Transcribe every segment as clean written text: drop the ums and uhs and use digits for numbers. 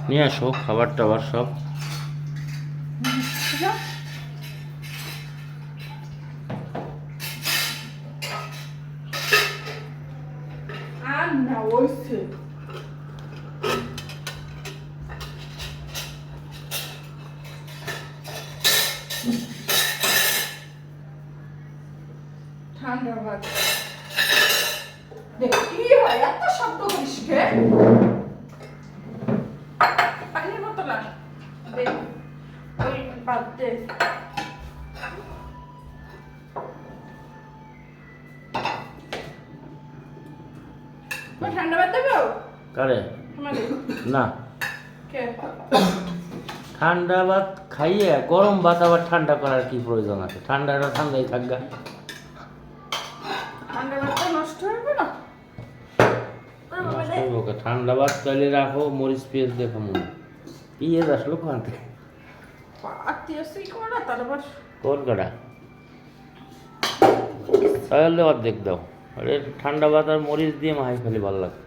নিয়ে আসো খাবার টাবার সব। আর না ওইছে ঠান্ডা ভাত দেখ কি হয় এত শব্দ করিস কে পানির বোতল আন দে ওই বাদ দে ওই ঠান্ডা ভাত দেবো কারে আমাদের না, কে ঠান্ডা ভাত খাইয়ে গরম ভাত আবার ঠান্ডা করার কি প্রয়োজন আছে? ঠান্ডাটা ঠান্ডাই থাকবে। ঠান্ডা ভাতটা নষ্ট হবে না নষ্ট হইব কে? ঠান্ডা ভাত তাহলে রাখো, মরিচ পেঁয়াজ দেখো মনে পেঁয়াজ আসলো কোন থেকে? পাতিয়াসি করা তারপর কোন কটা? তাহলে অর্ধেক দাও। আরে ঠান্ডা ভাত আর মরিচ দিয়ে মাহাই খালি ভালো লাগে।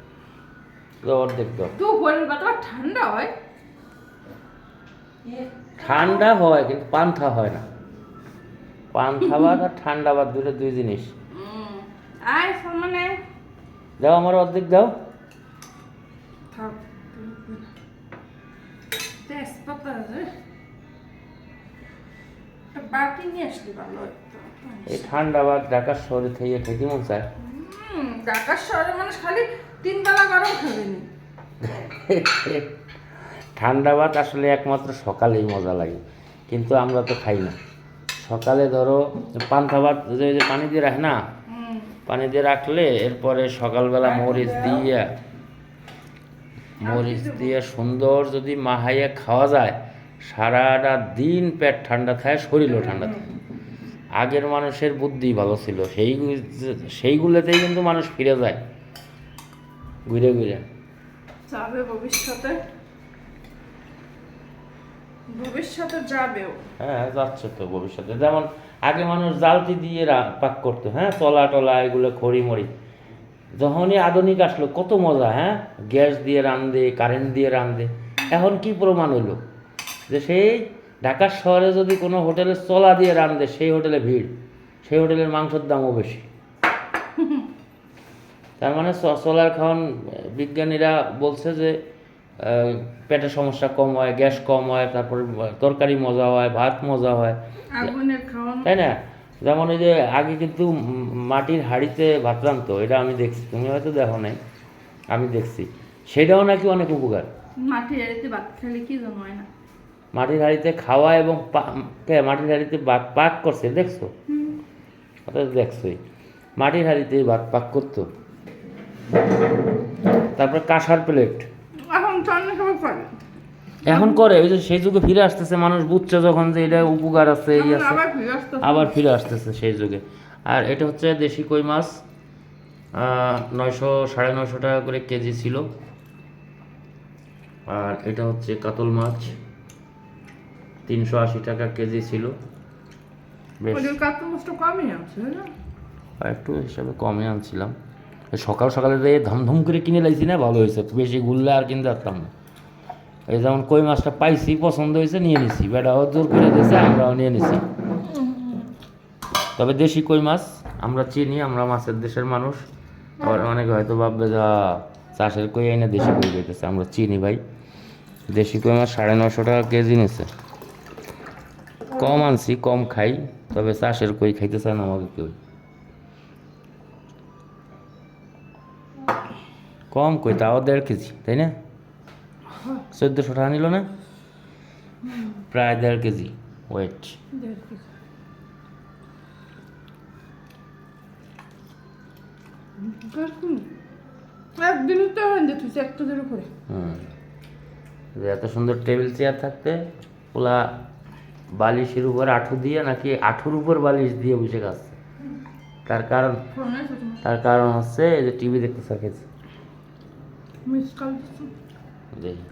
দাও অর্ধেক দাও। দুপুরের ভাতটা ঠান্ডা হয় ঠান্ডা হয় কিন্তু পান্থা হয় না। পান্থা ভাত আর ঠান্ডা ভাত দুটো দুই জিনিস। আয় মানে দাও আমার অর্ধেক দাও। থাক তেজপাতা আছে একটা বাটি নিয়ে আসলি ভালো হতো। এই ঠান্ডা ভাত ঢাকার শহরে থেকে খেতে মন চায়। ঢাকার শহরে মানুষ খালি 3 বেলা গরম খাবে নি ঠান্ডা ভাত আসলে একমাত্র সকালেই মজা লাগে, কিন্তু আমরা তো খাই না। সকালে ধরো পান্থা ভাত যে পানি দিয়ে রাখে না, পানি দিয়ে রাখলে এরপরে সকালবেলা মরিচ দিয়ে সুন্দর যদি মাহাইয়া খাওয়া যায়, সারাটা দিন পেট ঠান্ডা থাকে, শরীরও ঠান্ডা থাকে। আগের মানুষের বুদ্ধি ভালো ছিল, সেইগুলোতেই কিন্তু মানুষ ফিরে যায় ঘুরে ঘুরে। যাবে ভবিষ্যতে যাবেও। হ্যাঁ যাচ্ছে তো ভবিষ্যতে। যেমন আগে মানুষ জালতি দিয়ে পাক করতো, হ্যাঁ তলা টলা এগুলো খড়ি মড়ি। যখনই আধুনিক আসলো কত মজা, হ্যাঁ গ্যাস দিয়ে রান্ধে, কারেন্ট দিয়ে রান্ধে। এখন কি প্রমাণ হইলো যে সেই ঢাকার শহরে যদি কোনো হোটেলে চলা দিয়ে রান্ধে, সেই হোটেলে ভিড়, সেই হোটেলের মাংসের দামও বেশি। তার মানে চলার খাওয়ান বিজ্ঞানীরা বলছে যে পেটের সমস্যা কম হয়, গ্যাস কম হয়, তারপরে তরকারি মজা হয়, ভাত মজা হয়, তাই না? যেমন এই যে আগে কিন্তু মাটির হাঁড়িতে ভাত রান্ধতো, এটা আমি দেখছি, তুমি হয়তো দেখো নাই, আমি দেখছি। সেটাও নাকি অনেক উপকার। মাটির হাঁড়িতে ভাত খেলে কি জন্য হয় না? মাটির হাঁড়িতে খাওয়া এবং মাটির হাঁড়িতে ভাত পাক করছে দেখছো? ওটা দেখছোই, মাটির হাঁড়িতে ভাত পাক করতো। তারপরে কাঁসার প্লেট এখন করে, ওই যে সেই যুগে ফিরে আসতেছে মানুষ, বুঝছে যখন যে এটা উপকার আছে, এই আছে, আবার ফিরে আসতেছে সেই যুগে। আর এটা হচ্ছে দেশি কই মাছ, 900 950 টাকা করে কেজি ছিল। আর এটা হচ্ছে কাতল মাছ, 380 টাকা কেজি ছিল। বেশ একটু হিসাবে কমে আনছিলাম। সকাল সকালে যে ধমধম করে কিনে লাইছি না, ভালো হয়েছে, বেশি ঘুরলে আর কিনতে পারতাম না। এই যেমন কই মাছটা পাইছি, পছন্দ হয়েছে, নিয়ে নিছি, বেটাও জোর করে দিয়েছে, আমরাও নিয়ে নিছি। তবে দেশি কই মাছ আমরা চিনি, আমরা মাছের দেশের মানুষ। আবার অনেকে হয়তো ভাববে যা চাষের কই এনে দেশি কই পেতেছে, আমরা চিনি ভাই। দেশি কই মাছ 950 টাকা কেজি নিচ্ছে। কম আনছি, কম খাই, তবে চাষের কই খাইতে চায় না আমাকে কেউ। কম কই, তাও 1.5 কেজি, তাই না? 1400 টাকা নিল না, প্রায় 1.5 কেজি ওয়েট। এত সুন্দর টেবিল চেয়ার থাকতে ওলা বালিশের উপর আঁঠু দিয়ে, নাকি আঁঠুর উপর বালিশ দিয়ে বসে খাচ্ছে। তার কারণ হচ্ছে যে টিভি দেখতে চাইছে। দেখি